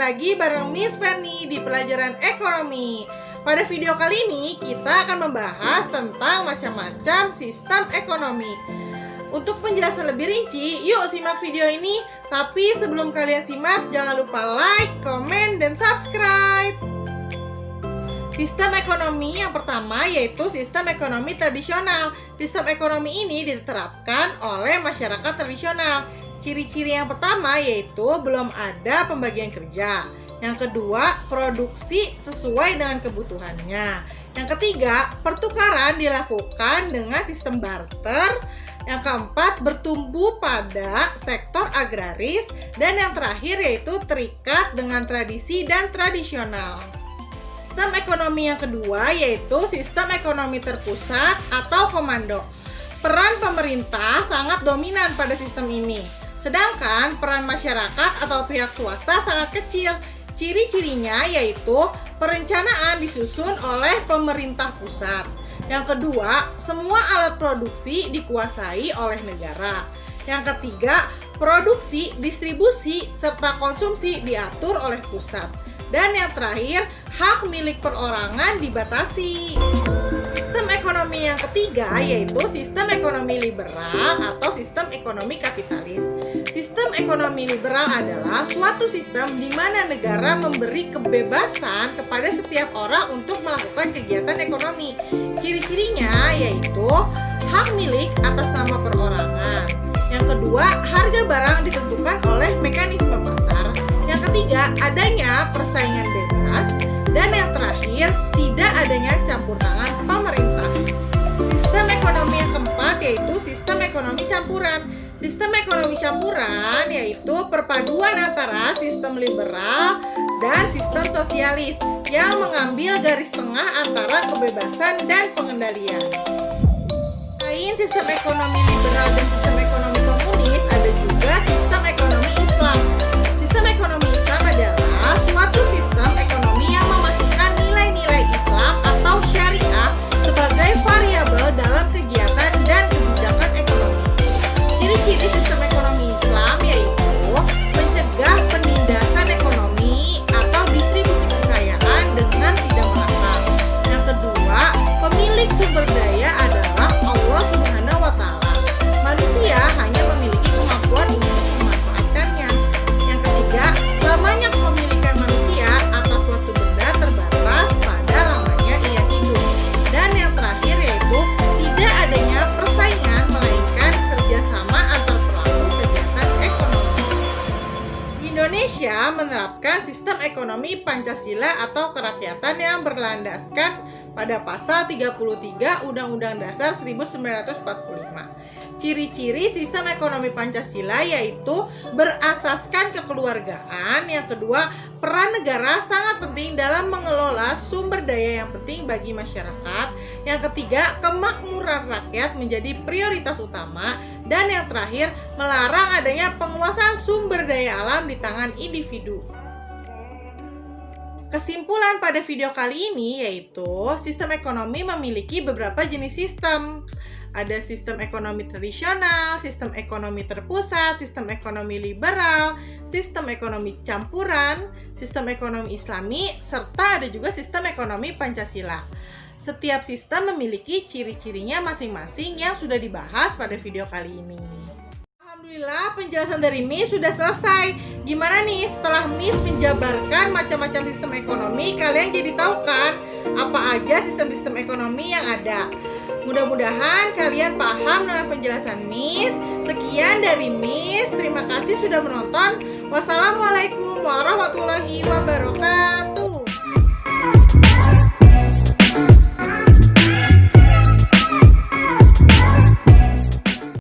lagi bareng Miss Ferni di pelajaran ekonomi. Pada video kali ini kita akan membahas tentang macam-macam sistem ekonomi. Untuk penjelasan lebih rinci, yuk simak video ini. Tapi sebelum kalian simak, jangan lupa like, komen, dan subscribe. Sistem ekonomi yang pertama yaitu sistem ekonomi tradisional. Sistem ekonomi ini diterapkan oleh masyarakat tradisional. Ciri-ciri yang pertama yaitu belum ada pembagian kerja. Yang kedua, produksi sesuai dengan kebutuhannya. Yang ketiga, pertukaran dilakukan dengan sistem barter. Yang keempat, bertumbuh pada sektor agraris. Dan yang terakhir yaitu terikat dengan tradisi dan tradisional. Sistem ekonomi yang kedua yaitu sistem ekonomi terpusat atau komando. Peran pemerintah sangat dominan pada sistem ini. Sedangkan peran masyarakat atau pihak swasta sangat kecil. Ciri-cirinya yaitu perencanaan disusun oleh pemerintah pusat. Yang kedua, semua alat produksi dikuasai oleh negara. Yang ketiga, produksi, distribusi, serta konsumsi diatur oleh pusat. Dan yang terakhir, hak milik perorangan dibatasi. Sistem ekonomi yang ketiga yaitu sistem ekonomi liberal atau sistem ekonomi kapitalis. Sistem ekonomi liberal adalah suatu sistem di mana negara memberi kebebasan kepada setiap orang untuk melakukan kegiatan ekonomi. Ciri-cirinya yaitu hak milik atas nama perorangan. Yang kedua, harga barang ditentukan oleh mekanisme pasar. Yang ketiga, adanya persaingan bebas. Dan yang terakhir, tidak adanya campur tangan pemerintah. Sistem ekonomi yang keempat yaitu sistem ekonomi campuran. Sistem ekonomi campuran yaitu perpaduan antara sistem liberal dan sistem sosialis yang mengambil garis tengah antara kebebasan dan pengendalian. Selain sistem ekonomi liberal dan sistem ekonomi komunis, ada juga sistem ekonomi Islam. Sistem ekonomi Islam adalah suatu sistem ekonomi yang memasukkan nilai-nilai Islam atau syariah sebagai variabel dalam kegiatan dan kebijakan ekonomi. Ciri-ciri sistem ekonomi Islam yaitu mencegah penindasan ekonomi atau distribusi kekayaan dengan tidak merata. Yang kedua, pemilik sumber daya adalah Allah Subhanahu wa Ta'ala. Manusia hanya memiliki kemampuan untuk memanfaatkannya. Yang ketiga, lamanya kepemilikan manusia atas suatu benda terbatas pada lamanya ia hidup. Dan yang terakhir yaitu tidak adanya persaingan melainkan kerjasama antar pelaku kegiatan ekonomi. Indonesia menerapkan sistem ekonomi Pancasila atau kerakyatan yang berlandaskan pada pasal 33 Undang-Undang Dasar 1945. Ciri-ciri sistem ekonomi Pancasila yaitu berasaskan kekeluargaan. Yang kedua, peran negara sangat penting dalam mengelola sumber daya yang penting bagi masyarakat. Yang ketiga, kemakmuran rakyat menjadi prioritas utama. Dan yang terakhir, melarang adanya penguasaan sumber daya alam di tangan individu. Kesimpulan pada video kali ini yaitu sistem ekonomi memiliki beberapa jenis sistem. Ada sistem ekonomi tradisional, sistem ekonomi terpusat, sistem ekonomi liberal, sistem ekonomi campuran, sistem ekonomi islami, serta ada juga sistem ekonomi Pancasila. Setiap sistem memiliki ciri-cirinya masing-masing yang sudah dibahas pada video kali ini. Alhamdulillah, penjelasan dari Miss sudah selesai. Gimana nih setelah Miss menjabarkan macam-macam sistem ekonomi, kalian jadi tahu kan apa aja sistem-sistem ekonomi yang ada? Mudah-mudahan kalian paham dengan penjelasan Miss. Sekian dari Miss. Terima kasih sudah menonton. Wassalamualaikum warahmatullahi wabarakatuh.